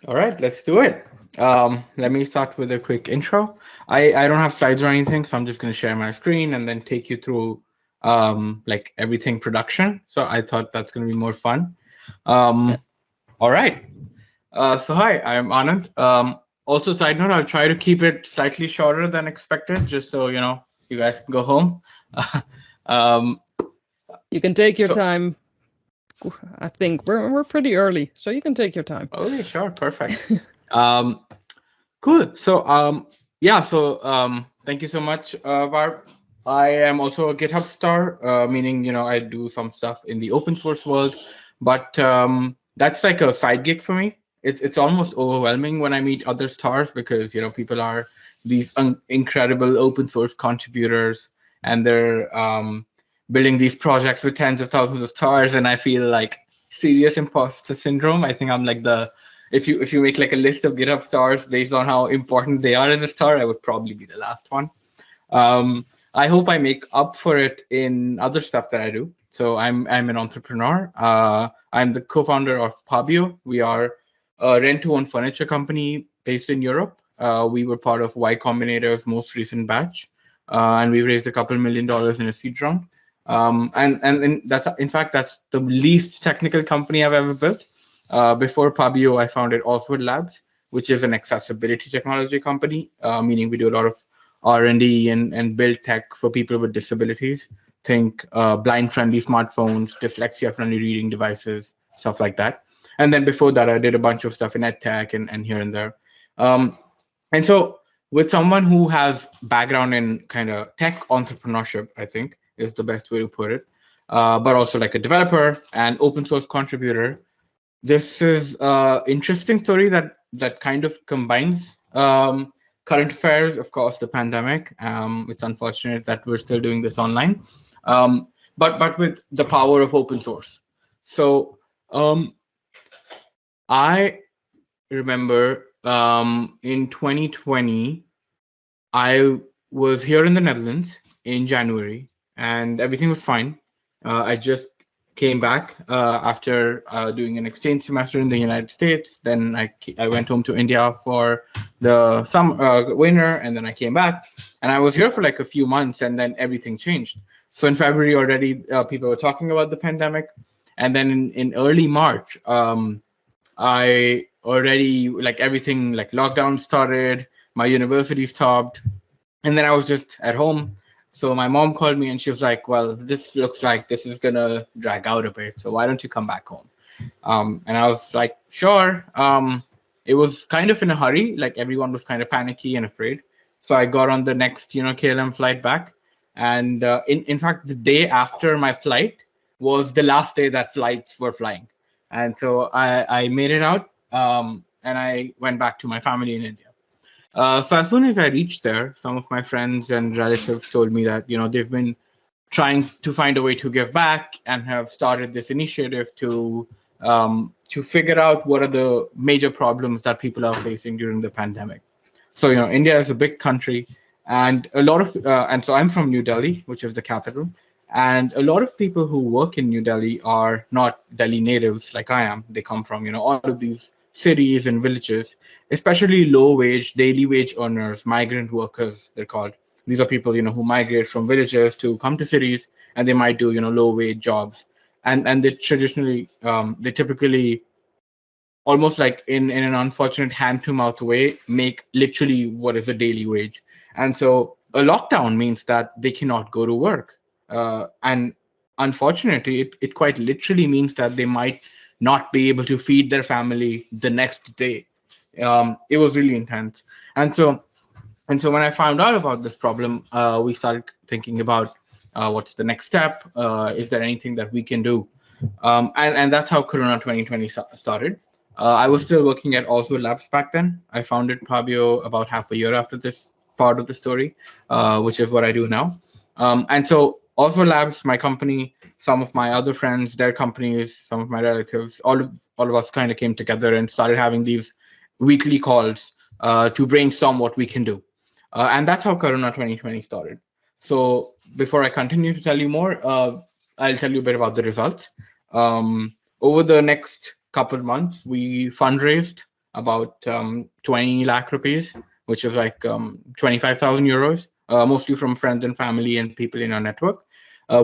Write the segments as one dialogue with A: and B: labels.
A: All right, let's do it. Let me start with a quick intro. I don't have slides or anything, so I'm just going to share my screen and then take you through like everything production. So I thought that's going to be more fun.
B: Yeah.
A: All right. So hi, I'm Anand. Also, side note, I'll try to keep it slightly shorter than expected, just so you guys can go home. um,
B: You can take your
A: so
B: time. I think we're pretty early, so you can take your time.
A: okay, sure, perfect. Um, Cool. So, yeah. So, thank you so much, Barb. I am also a GitHub star, meaning I do some stuff in the open source world, but that's like a side gig for me. It's almost overwhelming when I meet other stars because people are these incredible open source contributors and they're building these projects with tens of thousands of stars, and I feel like serious imposter syndrome. I think I'm like the if you make like a list of GitHub stars based on how important they are as a star, I would probably be the last one. I hope I make up for it in other stuff that I do. So I'm an entrepreneur. I'm the co-founder of Pabio. We are a rent-to-own furniture company based in Europe. We were part of Y Combinator's most recent batch, and we raised a couple $1 million in a seed round. And that's in fact that's the least technical company I've ever built. Before Pabio, I founded Oswald Labs, which is an accessibility technology company, meaning we do a lot of R&D and build tech for people with disabilities. Think blind-friendly smartphones, dyslexia-friendly reading devices, stuff like that. And then before that, I did a bunch of stuff in ed tech and here and there. Um, and so with someone who has background in kind of tech entrepreneurship, I think is the best way to put it, but also like a developer and open source contributor, this is an interesting story that kind of combines current affairs, of course, the pandemic. It's unfortunate that we're still doing this online, but with the power of open source. So um, I remember in 2020, I was here in the Netherlands in January, and everything was fine. I just came back after doing an exchange semester in the United States. Then I went home to India for the winter, and then I came back, and I was here for like a few months, and then everything changed. So in February already, people were talking about the pandemic, and then in early March, I already like everything like lockdown started, my university stopped, and then I was just at home. So my mom called me and she was like, "Well, this looks like this is gonna drag out a bit. So why don't you come back home?" And I was like, "Sure." It was kind of in a hurry, like everyone was kind of panicky and afraid. So I got on the next, KLM flight back, and in fact, the day after my flight was the last day that flights were flying, and so I made it out, and I went back to my family in India. So as soon as I reached there, some of my friends and relatives told me that they've been trying to find a way to give back and have started this initiative to figure out what are the major problems that people are facing during the pandemic. So India is a big country, and a lot of and so I'm from New Delhi, which is the capital, and a lot of people who work in New Delhi are not Delhi natives like I am. They come from all of these cities and villages, especially low wage, daily wage earners, migrant workers, they're called. These are people who migrate from villages to come to cities, and they might do low wage jobs, and they typically almost like in an unfortunate hand to mouth way make literally what is a daily wage. And so a lockdown means that they cannot go to work, and unfortunately it quite literally means that they might not be able to feed their family the next day. It was really intense. And so and so when I found out about this problem, we started thinking about what's the next step. Is there anything that we can do? And that's how Karuna 2020 started. I was still working at Oslo Labs back then. I founded Pabio about half a year after this part of the story, which is what I do now. And so Oslo Labs, my company, some of my other friends, their companies, some of my relatives, all of us kind of came together and started having these weekly calls to brainstorm what we can do. And that's how Karuna 2020 started. So before I continue to tell you more, I'll tell you a bit about the results. Over the next couple months, we fundraised about 20 lakh rupees, which is like 25,000 euros, mostly from friends and family and people in our network.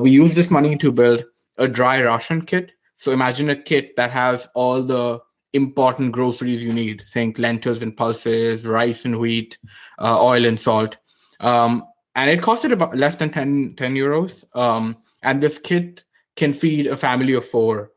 A: We use this money to build a dry ration kit. So imagine a kit that has all the important groceries you need. Think lentils and pulses, rice and wheat, oil and salt. And it costed about less than 10 euros. And this kit can feed a family of 4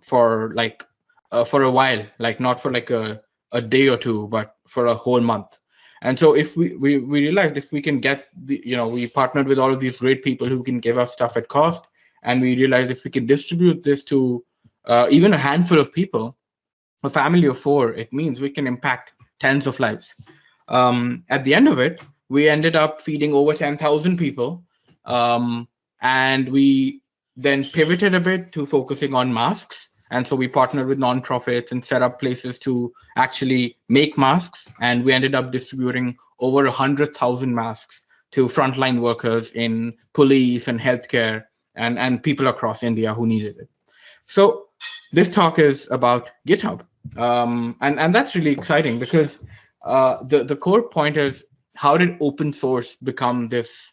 A: for a while, like not for like a day or two, but for a whole month. And so if we realized if we can get we partnered with all of these great people who can give us stuff at cost, and we realized if we can distribute this to even a handful of people, a family of 4, it means we can impact tens of lives. At the end of it, we ended up feeding over 10,000 people. And we then pivoted a bit to focusing on masks. And so we partnered with nonprofits and set up places to actually make masks. And we ended up distributing over 100,000 masks to frontline workers in police and healthcare and people across India who needed it. So this talk is about GitHub. And that's really exciting because the core point is, how did open source become this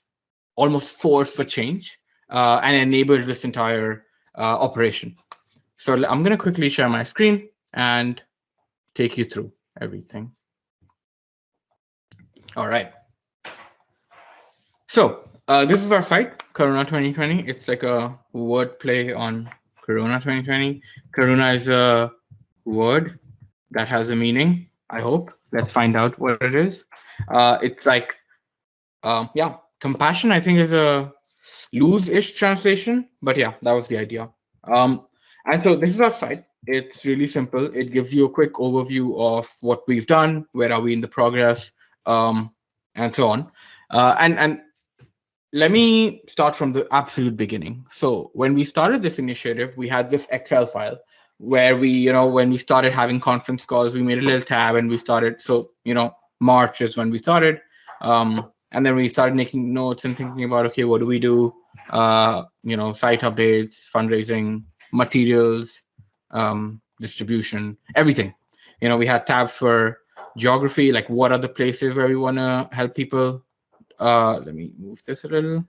A: almost force for change and enable this entire operation? So I'm going to quickly share my screen and take you through everything. All right. So this is our site, Karuna 2020. It's like a wordplay on Karuna 2020. Karuna is a word that has a meaning, I hope. Let's find out what it is. It's like, compassion, I think, is a loose-ish translation, but yeah, that was the idea. And so this is our site. It's really simple. It gives you a quick overview of what we've done, where are we in the progress, and so on. And let me start from the absolute beginning. So when we started this initiative, we had this Excel file where we, when we started having conference calls, we made a little tab and we started. So, March is when we started. And then we started making notes and thinking about, okay, what do we do? Site updates, fundraising, materials, distribution, everything. We had tabs for geography, like what are the places where we want to help people. Let me move this a little.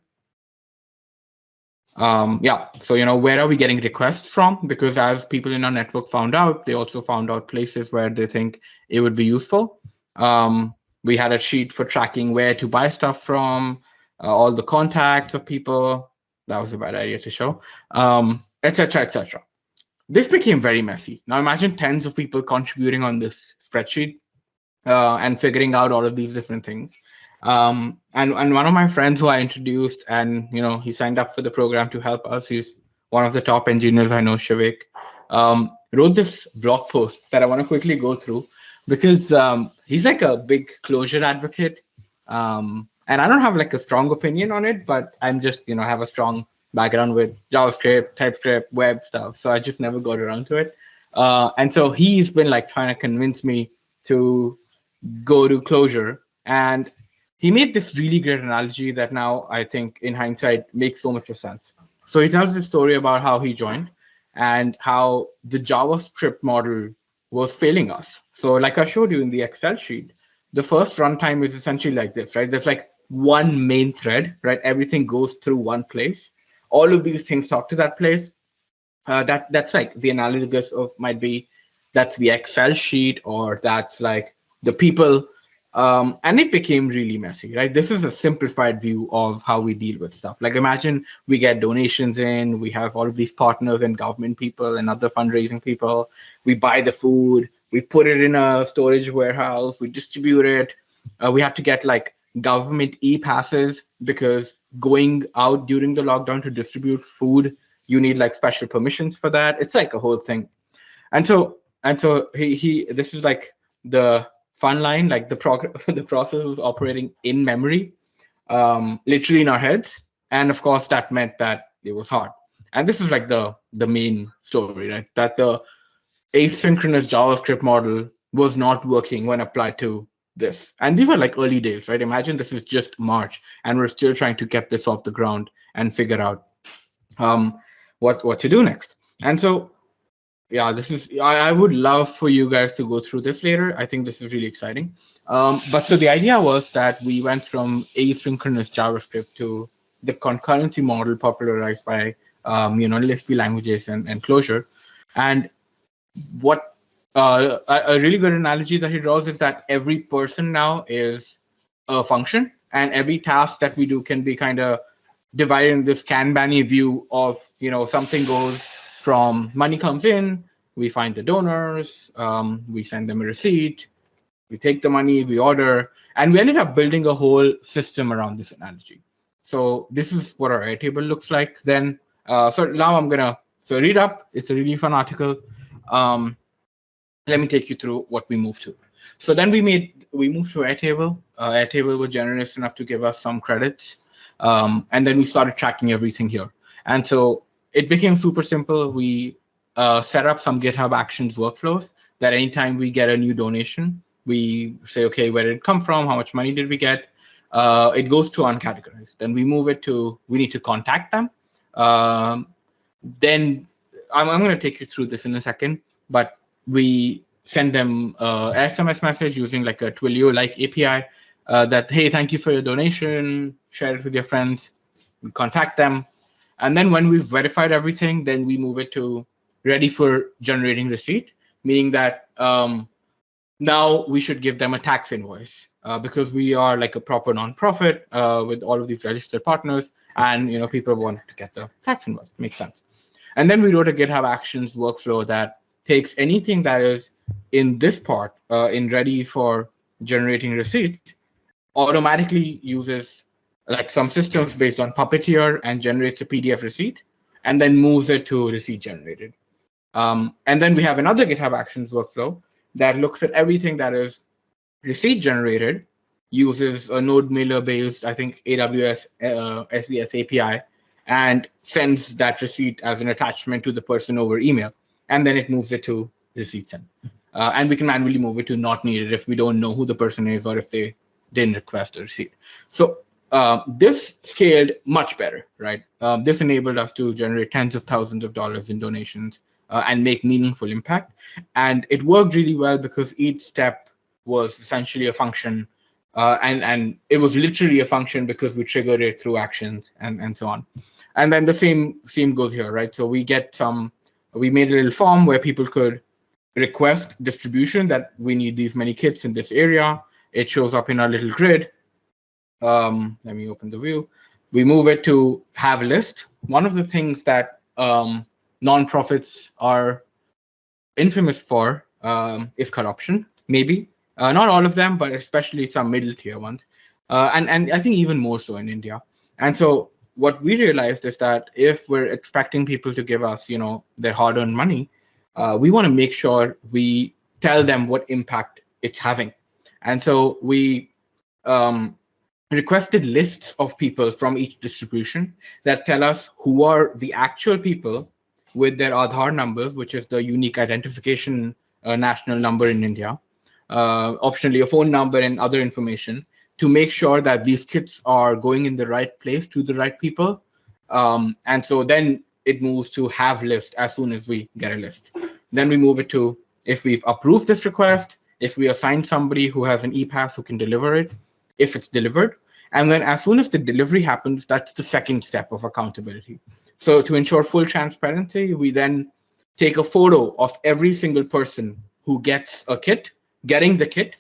A: So, where are we getting requests from? Because as people in our network found out, they also found out places where they think it would be useful. We had a sheet for tracking where to buy stuff from, all the contacts of people. That was a bad idea to show, etc., etc. This became very messy. Now imagine tens of people contributing on this spreadsheet and figuring out all of these different things. And one of my friends who I introduced, and he signed up for the program to help us. He's one of the top engineers I know, Shavik, wrote this blog post that I want to quickly go through because he's like a big closure advocate. And I don't have like a strong opinion on it, but I'm just, have a strong background with JavaScript, TypeScript, web stuff. So I just never got around to it. And so he's been like trying to convince me to go to closure. And he made this really great analogy that now I think in hindsight makes so much of sense. So he tells this story about how he joined and how the JavaScript model was failing us. So like I showed you in the Excel sheet, the first runtime is essentially like this, right? There's like one main thread, right? Everything goes through one place. All of these things talk to that place. That's like the analogous of might be that's the Excel sheet, or that's like the people. And it became really messy, right? This is a simplified view of how we deal with stuff. Like imagine we get donations in, we have all of these partners and government people and other fundraising people. We buy the food, we put it in a storage warehouse, we distribute it. We have to get like government e-passes because going out during the lockdown to distribute food, you need like special permissions for that. It's like a whole thing. And so he this is like the fun line, like the process was operating in memory, literally in our heads. And of course that meant that it was hard. And this is like the main story, right? That the asynchronous JavaScript model was not working when applied to this. And these were like early days, right? Imagine this is just March and we're still trying to get this off the ground and figure out what to do next. And so yeah, this is, I would love for you guys to go through this later. I think this is really exciting. But so the idea was that we went from asynchronous JavaScript to the concurrency model popularized by Lisp languages and Clojure. And what a really good analogy that he draws is that every person now is a function, and every task that we do can be kind of divided in this Kanban view of, something goes from money comes in, we find the donors, we send them a receipt, we take the money, we order, and we ended up building a whole system around this analogy. So this is what our Airtable looks like then. So now I'm gonna read up. It's a really fun article. Let me take you through what we moved to. So then we moved to Airtable. Airtable was generous enough to give us some credits. And then we started tracking everything here. And so it became super simple. We set up some GitHub Actions workflows that anytime we get a new donation, we say, okay, where did it come from? How much money did we get? It goes to uncategorized. Then we move it to, we need to contact them. Then I'm going to take you through this in a second, but we send them a SMS message using like a Twilio-like API that, hey, thank you for your donation, share it with your friends, we contact them. And then when we've verified everything, then we move it to ready for generating receipt, meaning that now we should give them a tax invoice because we are like a proper nonprofit with all of these registered partners, and people want to get the tax invoice. Makes sense. And then we wrote a GitHub Actions workflow that takes anything that is in this part, in ready for generating receipts, automatically uses like some systems based on Puppeteer and generates a PDF receipt, and then moves it to receipt generated. And then we have another GitHub Actions workflow that looks at everything that is receipt generated, uses a node mailer based, I think, AWS SDS API, and sends that receipt as an attachment to the person over email. And then it moves it to receipt send. And we can manually move it to not needed if we don't know who the person is or if they didn't request a receipt. So this scaled much better, right? This enabled us to generate tens of thousands of dollars in donations and make meaningful impact. And it worked really well because each step was essentially a function. And it was literally a function because we triggered it through actions and so on. And then the same goes here, right? So we made a little form where people could request distribution that we need these many kits in this area. It shows up in our little grid. Let me open the view. We move it to have list. One of the things that nonprofits are infamous for is corruption, maybe. Not all of them, but especially some middle tier ones. And I think even more so in India. And so what we realized is that if we're expecting people to give us, their hard-earned money, we want to make sure we tell them what impact it's having. And so we requested lists of people from each distribution that tell us who are the actual people with their Aadhaar numbers, which is the unique identification national number in India, optionally a phone number and other information, to make sure that these kits are going in the right place to the right people. And so then it moves to have list as soon as we get a list. Then we move it to if we've approved this request, if we assign somebody who has an ePass who can deliver it, if it's delivered. And then as soon as the delivery happens, that's the second step of accountability. So to ensure full transparency, we then take a photo of every single person who gets a kit, getting the kit,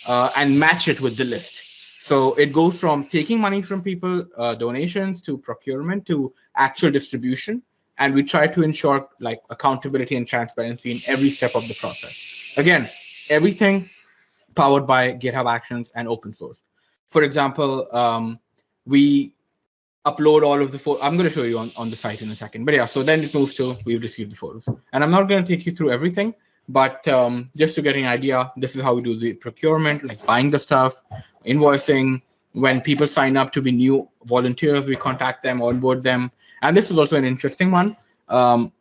A: and match it with the list. So it goes from taking money from people, donations, to procurement, to actual distribution. And we try to ensure like accountability and transparency in every step of the process. Again, everything powered by GitHub Actions and open source. For example, we upload all of the photos. I'm going to show you on the site in a second. But yeah, so then it moves to we've received the photos. And I'm not going to take you through everything, but just to get an idea, this is how we do the procurement, like buying the stuff, invoicing. When people sign up to be new volunteers, we contact them, onboard them. And this is also an interesting one.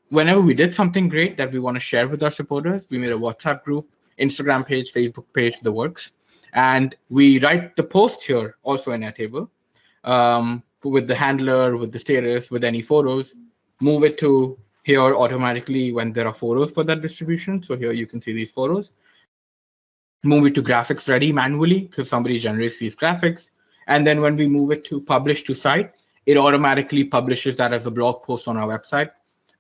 A: Whenever we did something great that we want to share with our supporters, we made a WhatsApp group, Instagram page, Facebook page, the works. And we write the post here also in Airtable with the handler, with the status, with any photos, move it to here automatically when there are photos for that distribution. So here you can see these photos. Move it to graphics ready manually because somebody generates these graphics. And then when we move it to publish to site, it automatically publishes that as a blog post on our website.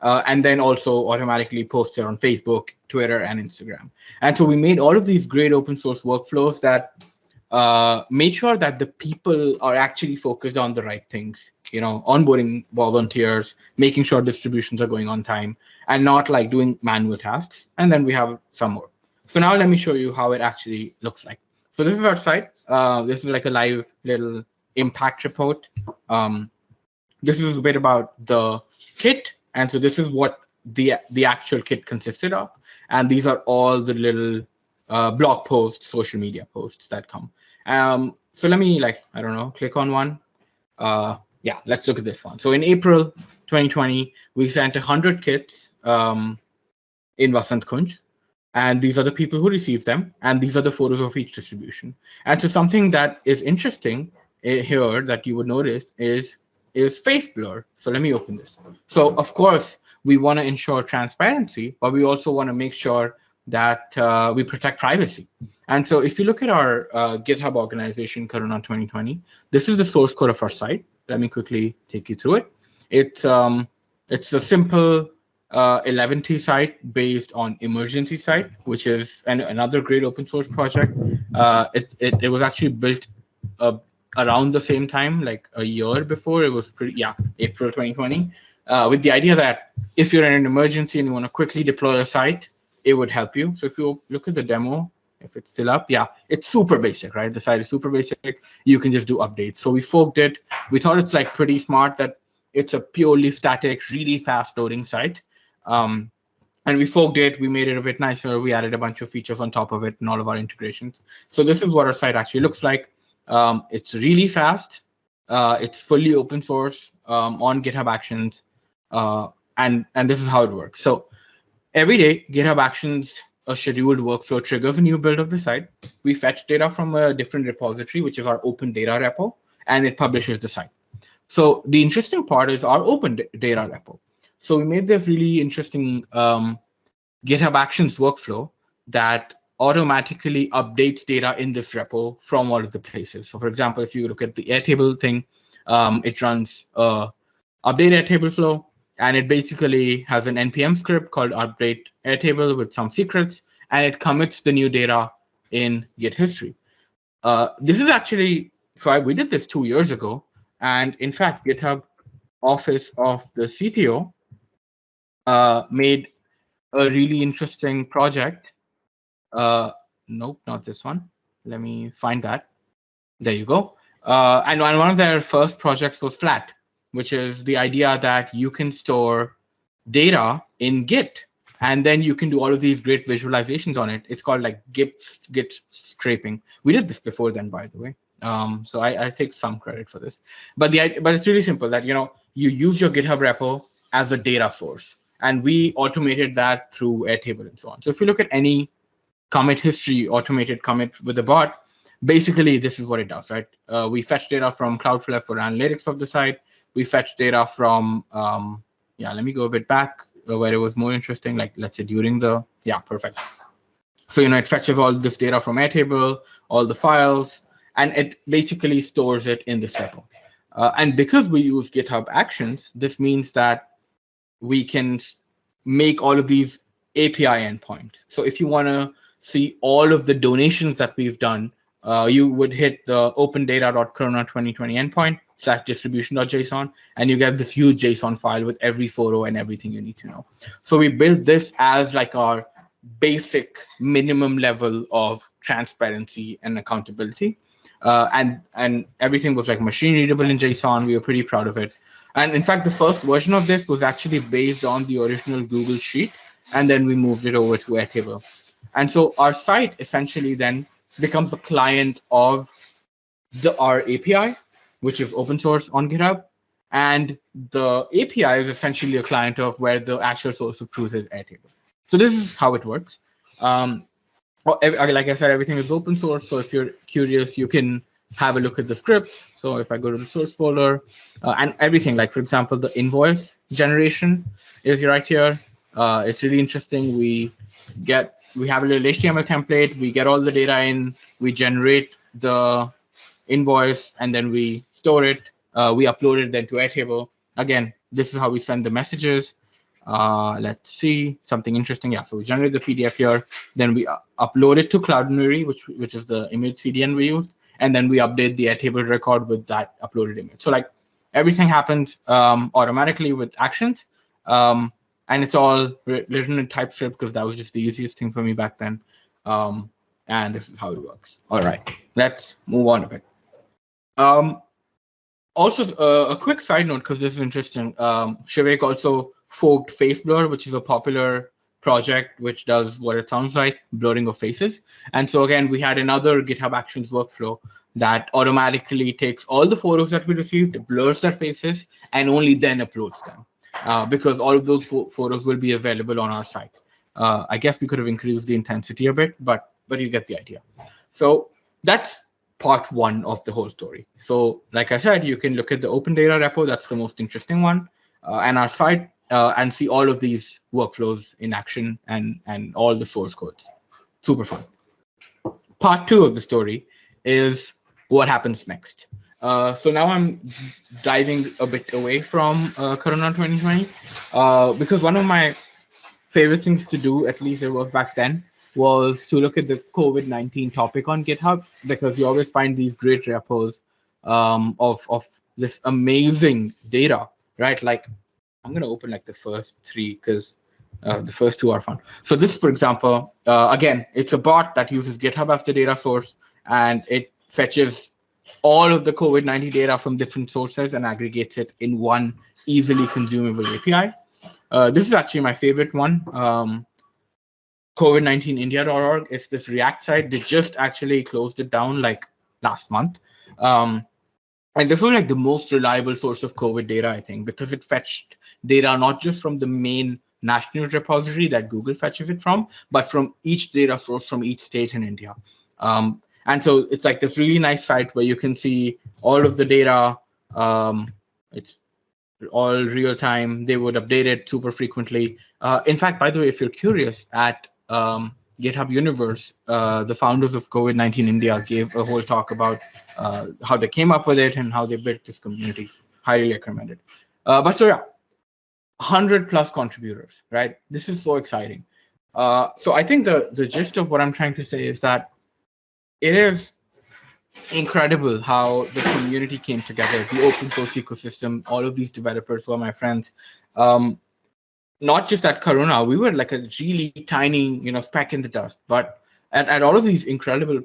A: And then also automatically post it on Facebook, Twitter, and Instagram. And so we made all of these great open source workflows that made sure that the people are actually focused on the right things, onboarding volunteers, making sure distributions are going on time, and not like doing manual tasks. And then we have some more. So now let me show you how it actually looks like. So this is our site. This is like a live little impact report. This is a bit about the kit. And so this is what the actual kit consisted of. And these are all the little blog posts, social media posts that come. So let me click on one. Yeah, let's look at this one. So in April 2020, we sent 100 kits in Vasant Kunj. And these are the people who received them. And these are the photos of each distribution. And so something that is interesting here that you would notice is face blur. So let me open this. So of course, we want to ensure transparency, but we also want to make sure that we protect privacy. And so if you look at our GitHub organization, Karuna 2020, this is the source code of our site. Let me quickly take you through it. It's a simple 11T site based on emergency site, which is another great open source project. It was actually built around the same time, like a year before. It was April 2020, with the idea that if you're in an emergency and you want to quickly deploy a site, it would help you. So if you look at the demo, if it's still up, yeah, it's super basic, right? The site is super basic. You can just do updates. So we forked it. We thought it's like pretty smart that it's a purely static, really fast loading site. And we forked it. We made it a bit nicer. We added a bunch of features on top of it and all of our integrations. So this is what our site actually looks like. It's really fast. It's fully open source on GitHub Actions. And this is how it works. So every day, GitHub Actions, a scheduled workflow triggers a new build of the site. We fetch data from a different repository, which is our open data repo, and it publishes the site. So the interesting part is our open data repo. So we made this really interesting GitHub Actions workflow that automatically updates data in this repo from all of the places. So for example, if you look at the Airtable thing, it runs update Airtable flow, and it basically has an NPM script called update Airtable with some secrets, and it commits the new data in Git history. This is actually, we did this 2 years ago, and in fact, GitHub Office of the CTO made a really interesting project. Nope, not this one. Let me find that. There you go. And one of their first projects was Flat, which is the idea that you can store data in Git, and then you can do all of these great visualizations on it. It's called like Git scraping. We did this before then, by the way. So I take some credit for this. But it's really simple that you use your GitHub repo as a data source. And we automated that through Airtable and so on. So if you look at any commit history, automated commit with a bot, basically this is what it does, right? We fetch data from Cloudflare for analytics of the site. We fetch data from, let me go a bit back where it was more interesting, like let's say during the, perfect. So, it fetches all this data from Airtable, all the files, and it basically stores it in this repo. And because we use GitHub Actions, this means that we can make all of these API endpoints. So if you want to see all of the donations that we've done, you would hit the opendata.karuna2020 endpoint /distribution.json, and you get this huge JSON file with every photo and everything you need to know. So we built this as like our basic minimum level of transparency and accountability. And everything was like machine readable in JSON. We were pretty proud of it. And in fact, the first version of this was actually based on the original Google Sheet, and then we moved it over to Airtable. And so our site essentially then becomes a client of our API, which is open source on GitHub. And the API is essentially a client of where the actual source of truth is Airtable. So this is how it works. Like I said, everything is open source. So if you're curious, you can have a look at the scripts. So if I go to the source folder and everything, like for example, the invoice generation is right here. It's really interesting. We have a little HTML template. We get all the data in. We generate the invoice, and then we store it. We upload it then to Airtable. Again, this is how we send the messages. Let's see something interesting. Yeah, so we generate the PDF here. Then we upload it to Cloudinary, which is the image CDN we used, and then we update the Airtable record with that uploaded image. So like everything happens automatically with Actions, and it's all written in TypeScript because that was just the easiest thing for me back then. And this is how it works. All right, let's move on a bit. Also, a quick side note, because this is interesting. Shivek also forked Face Blur, which is a popular project which does what it sounds like, blurring of faces. And so again, we had another GitHub Actions workflow that automatically takes all the photos that we received, blurs their faces, and only then uploads them, because all of those photos will be available on our site. I guess we could have increased the intensity a bit, but you get the idea. So that's part one of the whole story. So like I said, you can look at the open data repo. That's the most interesting one, and our site, and see all of these workflows in action and all the source codes. Super fun. Part two of the story is what happens next. So now I'm diving a bit away from Karuna 2020, because one of my favorite things to do, at least it was back then, was to look at the COVID-19 topic on GitHub, because you always find these great repos of this amazing data, right? Like I'm going to open like the first three because the first two are fun. So this, for example, again, it's a bot that uses GitHub as the data source, and it fetches all of the COVID-19 data from different sources and aggregates it in one easily consumable API. This is actually my favorite one. COVID19india.org. It's this React site. They just actually closed it down like last month. And this was like the most reliable source of COVID data, I think, because it fetched data not just from the main national repository that Google fetches it from, but from each data source from each state in India. And so it's like this really nice site where you can see all of the data. It's all real time. They would update it super frequently. In fact, by the way, if you're curious, at GitHub Universe, the founders of COVID-19 India gave a whole talk about how they came up with it and how they built this community. Highly recommended. But so yeah, 100+ contributors, right? This is so exciting. So I think the gist of what I'm trying to say is that it is incredible how the community came together, the open source ecosystem, all of these developers who are my friends. Not just at Karuna, we were like a really tiny, speck in the dust, but at all of these incredible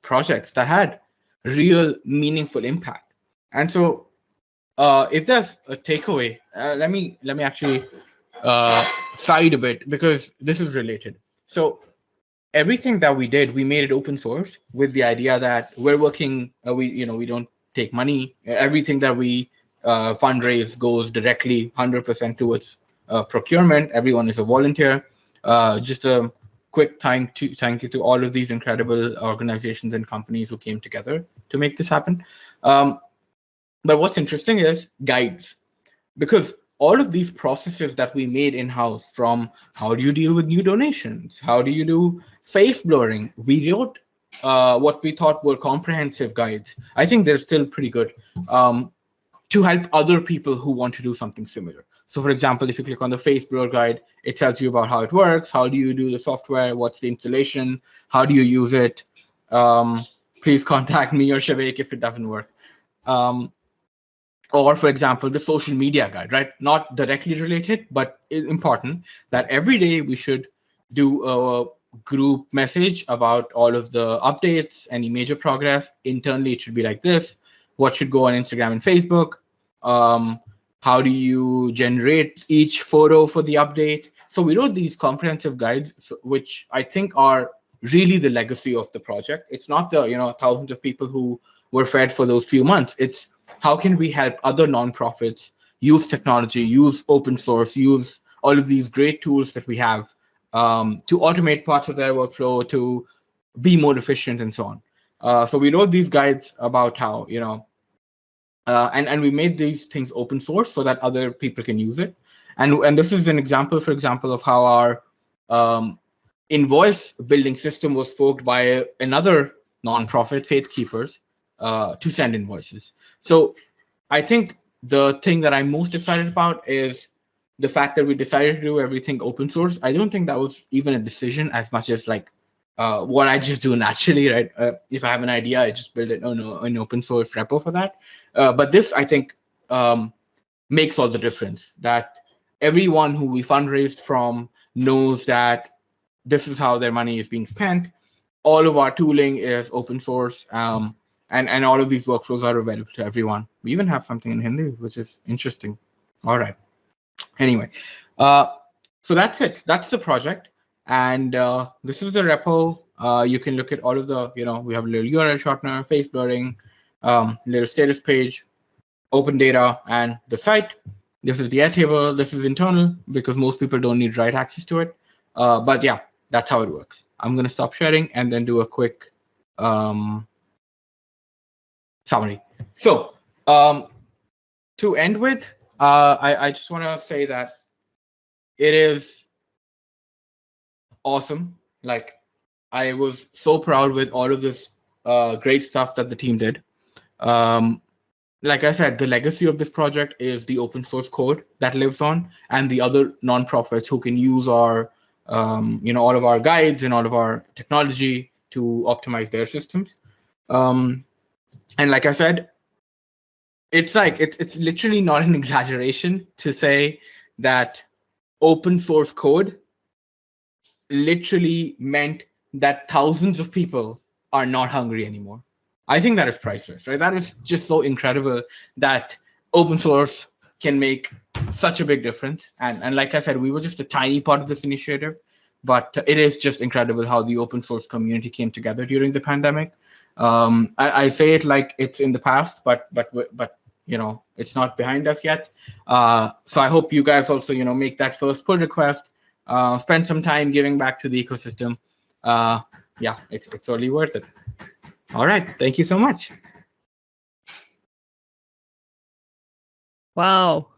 A: projects that had real meaningful impact. And so if there's a takeaway, let me actually side a bit, because this is related. So everything that we did, we made it open source with the idea that we're working, we don't take money. Everything that we fundraise goes directly 100% towards procurement. Everyone is a volunteer. Just a quick thank you to all of these incredible organizations and companies who came together to make this happen. But what's interesting is guides, because all of these processes that we made in-house, from how do you deal with new donations, how do you do face blurring, we wrote what we thought were comprehensive guides. I think they're still pretty good, to help other people who want to do something similar. So for example, if you click on the face blur guide, it tells you about how it works, how do you do the software, what's the installation, how do you use it. Please contact me or Shivek if it doesn't work. Or for example, the social media guide, right? Not directly related, but important, that every day we should do a group message about all of the updates, any major progress. Internally, it should be like this. What should go on Instagram and Facebook? How do you generate each photo for the update? So we wrote these comprehensive guides, which I think are really the legacy of the project. It's not the thousands of people who were fed for those few months. It's how can we help other nonprofits use technology, use open source, use all of these great tools that we have to automate parts of their workflow, to be more efficient and so on. So we wrote these guides about how, and we made these things open source so that other people can use it. And this is an example, for example, of how our invoice building system was forked by another nonprofit, Faith Keepers, to send invoices. So I think the thing that I'm most excited about is the fact that we decided to do everything open source. I don't think that was even a decision as much as like what I just do naturally, right? If I have an idea, I just build it on an open source repo for that. But this, I think, makes all the difference. That everyone who we fundraised from knows that this is how their money is being spent. All of our tooling is open source, and all of these workflows are available to everyone. We even have something in Hindi, which is interesting. All right. Anyway, so that's it. That's the project. And this is the repo. You can look at all of the, we have a little URL shortener, face blurring, little status page, open data, and the site. This is the Airtable. This is internal because most people don't need write access to it. But yeah, that's how it works. I'm going to stop sharing and then do a quick summary. So to end with, I just want to say that it is awesome. Like, I was so proud with all of this great stuff that the team did. Like I said, the legacy of this project is the open source code that lives on, and the other nonprofits who can use our, all of our guides and all of our technology to optimize their systems. And like I said, it's literally not an exaggeration to say that open source code literally meant that thousands of people are not hungry anymore. I think that is priceless, right? That is just so incredible that open source can make such a big difference. And like I said, we were just a tiny part of this initiative, but it is just incredible how the open source community came together during the pandemic. I say it like it's in the past, but it's not behind us yet. So I hope you guys also, make that first pull request, spend some time giving back to the ecosystem. Yeah, it's totally worth it. All right, thank you so much.
B: Wow.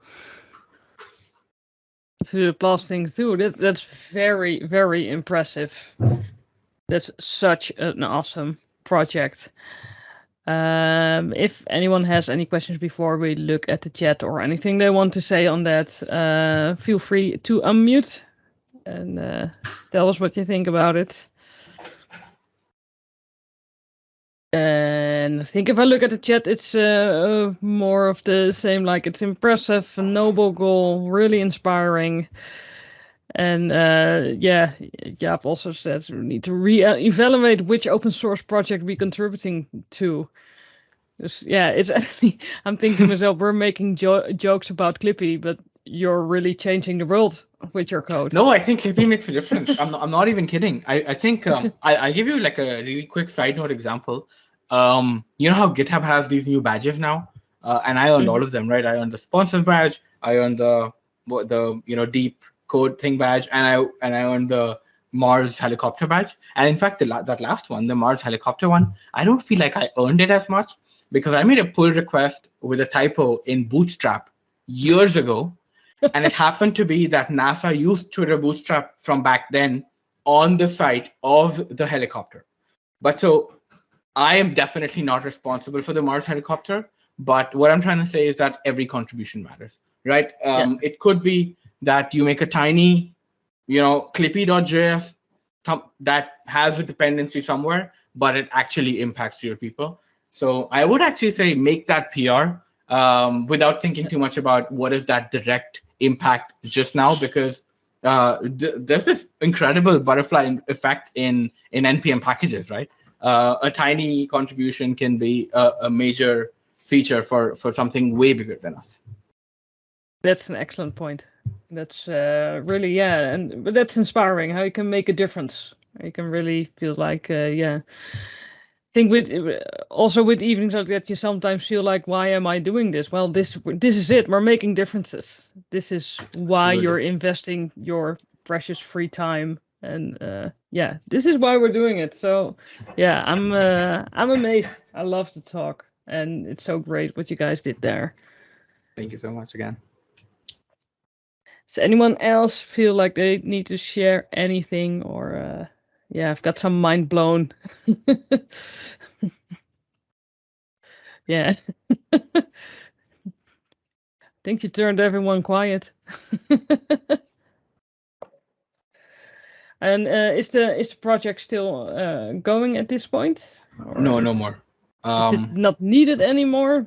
B: To applause things too. That's very, very impressive. That's such an awesome project. If anyone has any questions before we look at the chat or anything they want to say on that, feel free to unmute and tell us what you think about it. And I think if I look at the chat, it's more of the same, like it's impressive, a noble goal, really inspiring. And yeah, Jaap also says we need to re-evaluate which open source project we're contributing to. Yeah, it's actually, I'm thinking to myself, we're making jokes about Clippy, but you're really changing the world with your code.
A: No, I think Clippy makes a difference. I'm not even kidding. I think I'll give you like a really quick side note example. You know how GitHub has these new badges now, and I earned all of them, right? I earned the sponsors badge, I earned the deep code thing badge, and I earned the Mars helicopter badge. And in fact, that last one, the Mars helicopter one, I don't feel like I earned it as much because I made a pull request with a typo in Bootstrap years ago. And it happened to be that NASA used Twitter Bootstrap from back then on the site of the helicopter. But so I am definitely not responsible for the Mars helicopter. But what I'm trying to say is that every contribution matters, right? It could be that you make a tiny, clippy.js that has a dependency somewhere, but it actually impacts your people. So I would actually say make that PR without thinking too much about what is that direct impact just now, because there's this incredible butterfly effect in NPM packages, right? A tiny contribution can be a major feature for something way bigger than us.
B: That's an excellent point. That's really, but that's inspiring how you can make a difference. You can really feel like, I think with evenings like that, you sometimes feel like, why am I doing this? Well, this is it. We're making differences. This is why You're investing your precious free time And yeah, this is why we're doing it. So yeah, I'm amazed. I love the talk, and it's so great what you guys did there.
A: Thank you so much again.
B: Does anyone else feel like they need to share anything, or yeah, I've got some mind blown. Yeah. I think you turned everyone quiet. And is the project still going at this point? Or
A: No more.
B: Is it not needed anymore?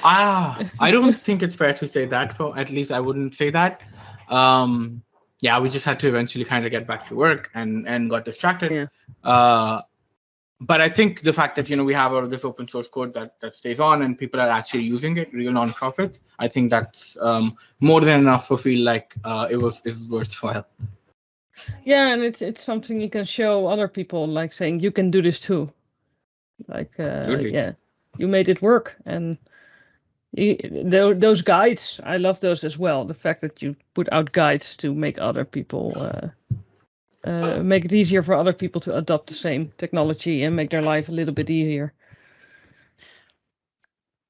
A: I don't think it's fair to say that. For at least I wouldn't say that. Yeah, we just had to eventually kind of get back to work and got distracted.
B: Yeah.
A: But I think the fact that we have all of this open source code that stays on and people are actually using it, real nonprofits, I think that's more than enough to feel like it was worthwhile.
B: Yeah, and it's something you can show other people, like saying you can do this too. Like yeah, you made it work, and those guides, I love those as well. The fact that you put out guides to make other people make it easier for other people to adopt the same technology and make their life a little bit easier.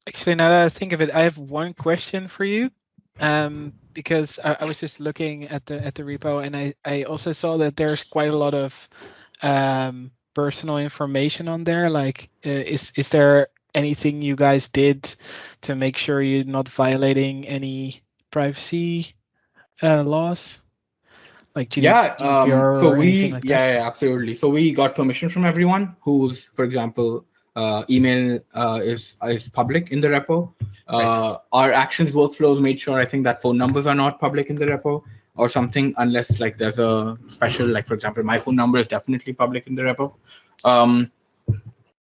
C: Actually, now that I think of it, I have one question for you, because I was just looking at the repo, and I also saw that there's quite a lot of personal information on there. Like, is there anything you guys did to make sure you're not violating any privacy laws? Like GDPR
A: so
C: or anything like that?
A: Yeah, absolutely. So we got permission from everyone who's, for example, email is public in the repo.
C: Right.
A: Our actions workflows made sure, I think, that phone numbers are not public in the repo or something, unless like there's a special, like for example, my phone number is definitely public in the repo.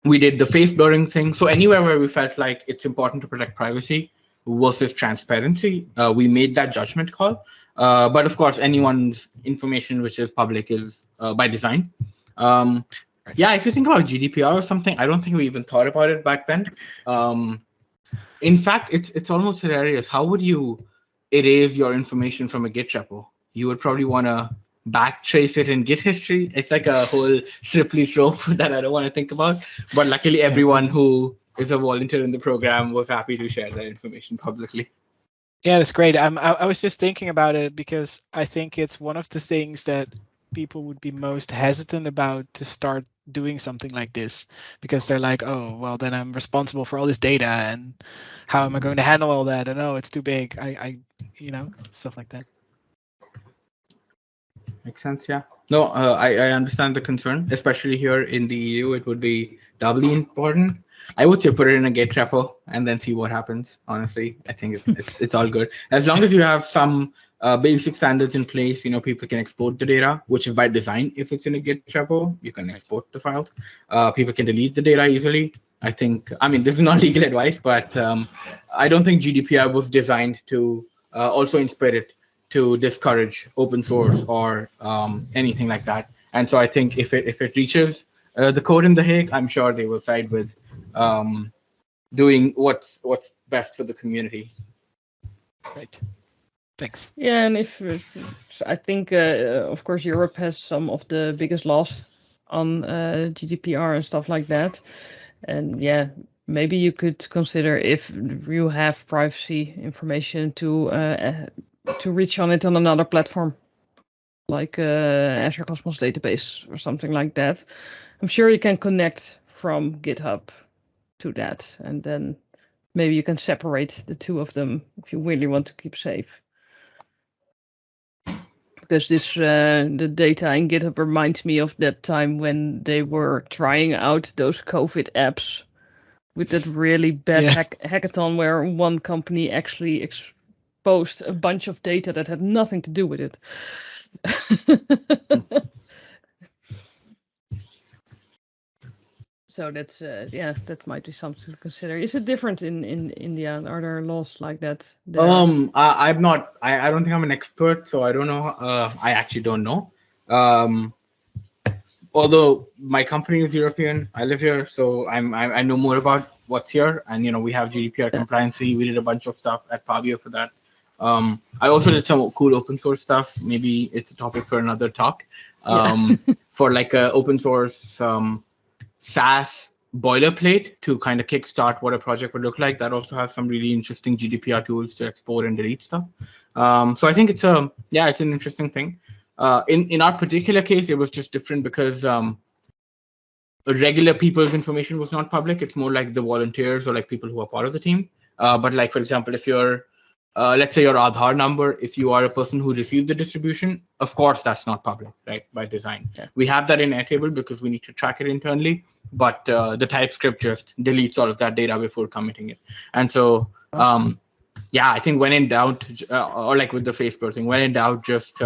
A: We did the face blurring thing. So anywhere where we felt like it's important to protect privacy versus transparency, we made that judgment call. But of course, anyone's information which is public is by design. Yeah, if you think about GDPR or something, I don't think we even thought about it back then. In fact, it's almost hilarious. How would you erase your information from a Git repo? You would probably want to backtrace it in Git history. It's like a whole slippery slope that I don't want to think about. But luckily, everyone who is a volunteer in the program was happy to share that information publicly.
C: Yeah, that's great. I was just thinking about it because I think it's one of the things that people would be most hesitant about to start doing something like this, because they're like, oh, well, then I'm responsible for all this data, and how am I going to handle all that? And oh, it's too big. I stuff like that.
A: Makes sense, yeah. No, I understand the concern, especially here in the EU. It would be doubly important. I would say put it in a Git repo and then see what happens. Honestly, I think it's all good as long as you have some basic standards in place. People can export the data, which is by design. If it's in a Git repo, you can export the files. People can delete the data easily. I mean, this is not legal advice, but I don't think GDPR was designed to also in spirit to discourage open source or anything like that. And so I think if it reaches the code in The Hague, I'm sure they will side with doing what's best for the community.
C: Right. Thanks.
B: Yeah, and I think, of course, Europe has some of the biggest laws on GDPR and stuff like that. And yeah, maybe you could consider, if you have privacy information, to reach on it on another platform, like Azure Cosmos Database or something like that. I'm sure you can connect from GitHub to that, and then maybe you can separate the two of them if you really want to keep safe. Because the data in GitHub reminds me of that time when they were trying out those COVID apps with that really bad hackathon where one company actually exposed a bunch of data that had nothing to do with it. So that's that might be something to consider. Is it different in India? Are there laws like that there?
A: I'm not. I don't think I'm an expert, so I don't know. I actually don't know. Although my company is European, I live here, so I know more about what's here. And we have GDPR compliancy. We did a bunch of stuff at Pavio for that. I also did some cool open source stuff. Maybe it's a topic for another talk. for like a open source SaaS boilerplate to kind of kickstart what a project would look like. That also has some really interesting GDPR tools to export and delete stuff. So I think it's an interesting thing. In our particular case, it was just different because regular people's information was not public. It's more like the volunteers or like people who are part of the team. But like, for example, if you're, let's say your Aadhaar number, if you are a person who received the distribution, of course, that's not public, right, by design. Yeah. We have that in Airtable because we need to track it internally, but the TypeScript just deletes all of that data before committing it. And so, yeah, I think when in doubt, or like with the Facebook thing, when in doubt, just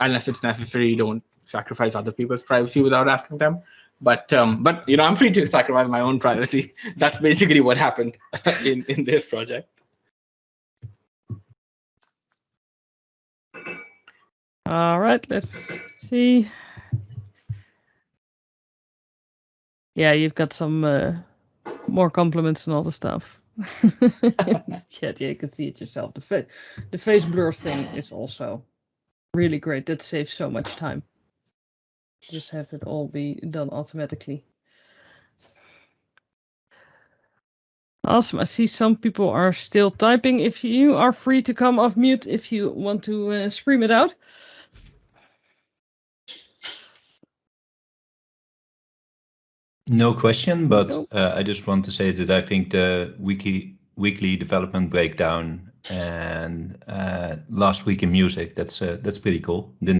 A: unless it's necessary, don't sacrifice other people's privacy without asking them. But you know, I'm free to sacrifice my own privacy. That's basically what happened in this project.
B: All right, let's see. Yeah, you've got some more compliments and all the stuff. Chat, yeah, you can see it yourself. The face blur thing is also really great. That saves so much time. Just have it all be done automatically. Awesome. I see some people are still typing. If you are free to come off mute if you want to scream it out.
D: No question, but I just want to say that I think the weekly development breakdown and last week in music, that's pretty cool. Didn't